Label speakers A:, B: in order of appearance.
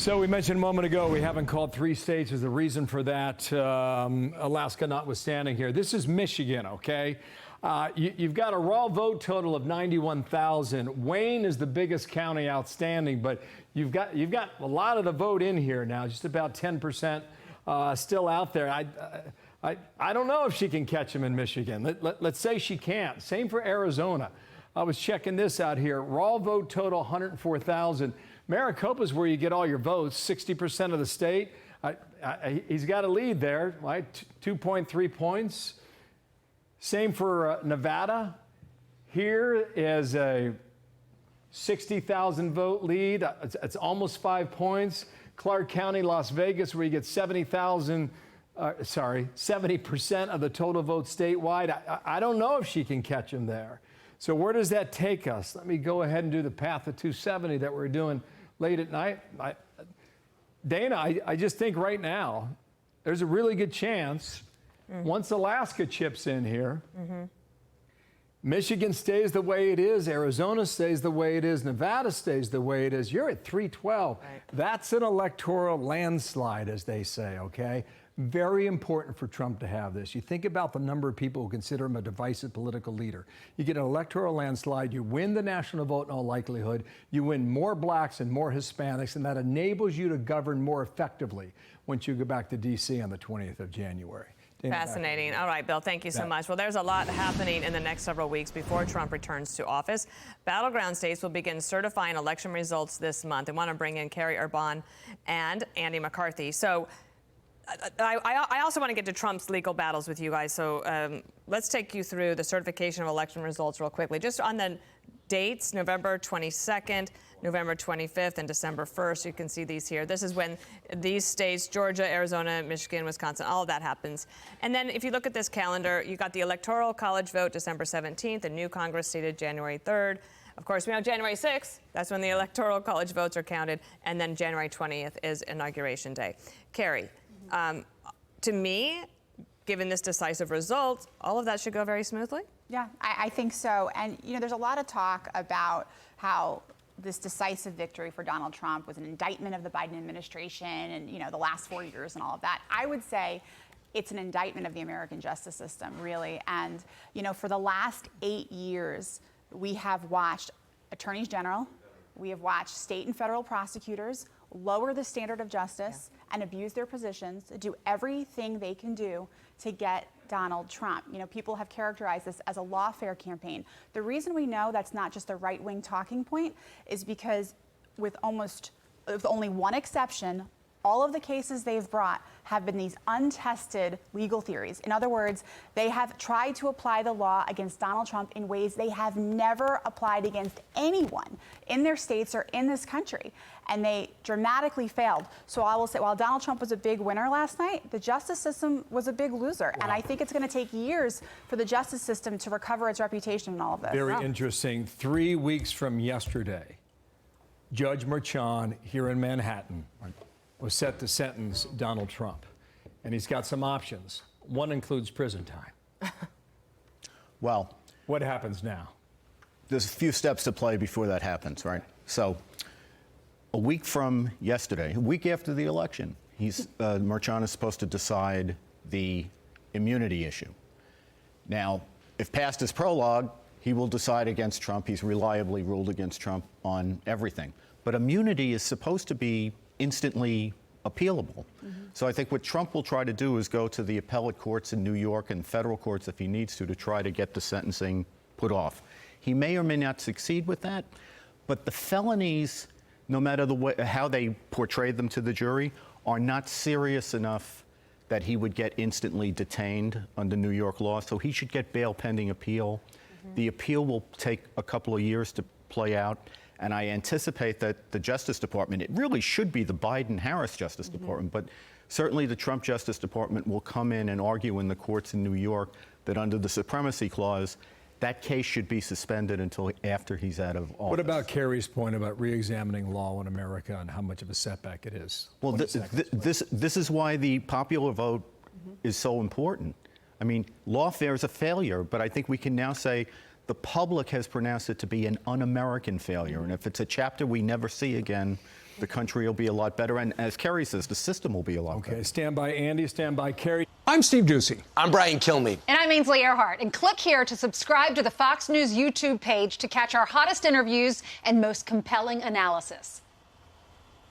A: So we mentioned a moment ago we haven't called 3 states. There's a reason for that, Alaska notwithstanding here. This is Michigan, okay? You've got a raw vote total of 91,000. Wayne is the biggest county outstanding, but you've got a lot of the vote in here now, just about 10% still out there. I don't know if she can catch him in Michigan. Let's say she can't. Same for Arizona. I was checking this out here. Raw vote total 104,000. Maricopa is where you get all your votes, 60% of the state. He's got a lead there, right? 2.3 points. Same for Nevada. Here is a 60,000 vote lead. It's almost 5 points. Clark County, Las Vegas, where you get 70% of the total vote statewide. I don't know if she can catch him there. So where does that take us? Let me go ahead and do the path to 270 that we're doing late at night. Dana, I just think right now there's a really good chance once Alaska chips in here, Michigan stays the way it is, Arizona stays the way it is, Nevada stays the way it is, you're at 312. Right. That's an electoral landslide, as they say, okay? Very important for Trump to have this. You think about the number of people who consider him a divisive political leader. You get an electoral landslide, you win the national vote in all likelihood, you win more blacks and more Hispanics, and that enables you to govern more effectively once you go back to D.C. on the 20th of January.
B: Fascinating. All right, Bill, thank you so much. Well, there's a lot happening in the next several weeks before Trump returns to office. Battleground states will begin certifying election results this month. I want to bring in Kerri Urbahn and Andy McCarthy. So I also want to get to Trump's legal battles with you guys. So let's take you through the certification of election results real quickly. Just on the dates, November 22nd, November 25th, and December 1st. You can see these here. This is when these states, Georgia, Arizona, Michigan, Wisconsin, all of that happens. And then if you look at this calendar, you got the Electoral College vote December 17th, the new Congress seated January 3rd. Of course, we know January 6th, that's when the Electoral College votes are counted, and then January 20th is Inauguration Day. Kerri, to me, given this decisive result, all of that should go very smoothly?
C: Yeah, I think so. And, you know, there's a lot of talk about how this decisive victory for Donald Trump was an indictment of the Biden administration and, you know, the last 4 years and all of that. I would say it's an indictment of the American justice system, really. And, you know, for the last 8 years, we have watched attorneys general, we have watched state and federal prosecutors lower the standard of justice and abuse their positions, do everything they can do to get Donald Trump. You know, people have characterized this as a lawfare campaign. The reason we know that's not just a right-wing talking point is because with only one exception, all of the cases they've brought have been these untested legal theories. In other words, they have tried to apply the law against Donald Trump in ways they have never applied against anyone in their states or in this country. And they dramatically failed. So I will say, while Donald Trump was a big winner last night, the justice system was a big loser. Wow. And I think it's going to take years for the justice system to recover its reputation in all of this.
A: Very interesting. 3 weeks from yesterday, Judge Merchan here in Manhattan was set to sentence Donald Trump. And he's got some options. One includes prison time.
D: Well,
A: what happens now?
D: There's a few steps to play before that happens, right? So a week from yesterday, a week after the election, Merchan is supposed to decide the immunity issue. Now, if past his prologue, he will decide against Trump. He's reliably ruled against Trump on everything. But immunity is supposed to be instantly appealable. So I think what Trump will try to do is go to the appellate courts in New York and federal courts if he needs to try to get the sentencing put off. He may or may not succeed with that, but the felonies, no matter the way, how they portray them to the jury, are not serious enough that he would get instantly detained under New York law. So he should get bail pending appeal. The appeal will take a couple of years to play out. And I anticipate that the Justice Department, it really should be the Biden-Harris Justice Department, but certainly the Trump Justice Department will come in and argue in the courts in New York that under the Supremacy Clause, that case should be suspended until after he's out of office.
A: What about Kerri's point about re-examining law in America and how much of a setback it is?
D: Well, this is why the popular vote is so important. I mean, lawfare is a failure, but I think we can now say the public has pronounced it to be an un-American failure. And if it's a chapter we never see again, the country will be a lot better. And as Kerri says, the system will be a lot better.
A: Okay, stand by Andy, stand by Kerri.
E: I'm Steve Ducey.
F: I'm Brian Kilmeade.
G: And I'm Ainsley Earhart. And click here to subscribe to the Fox News YouTube page to catch our hottest interviews and most compelling analysis.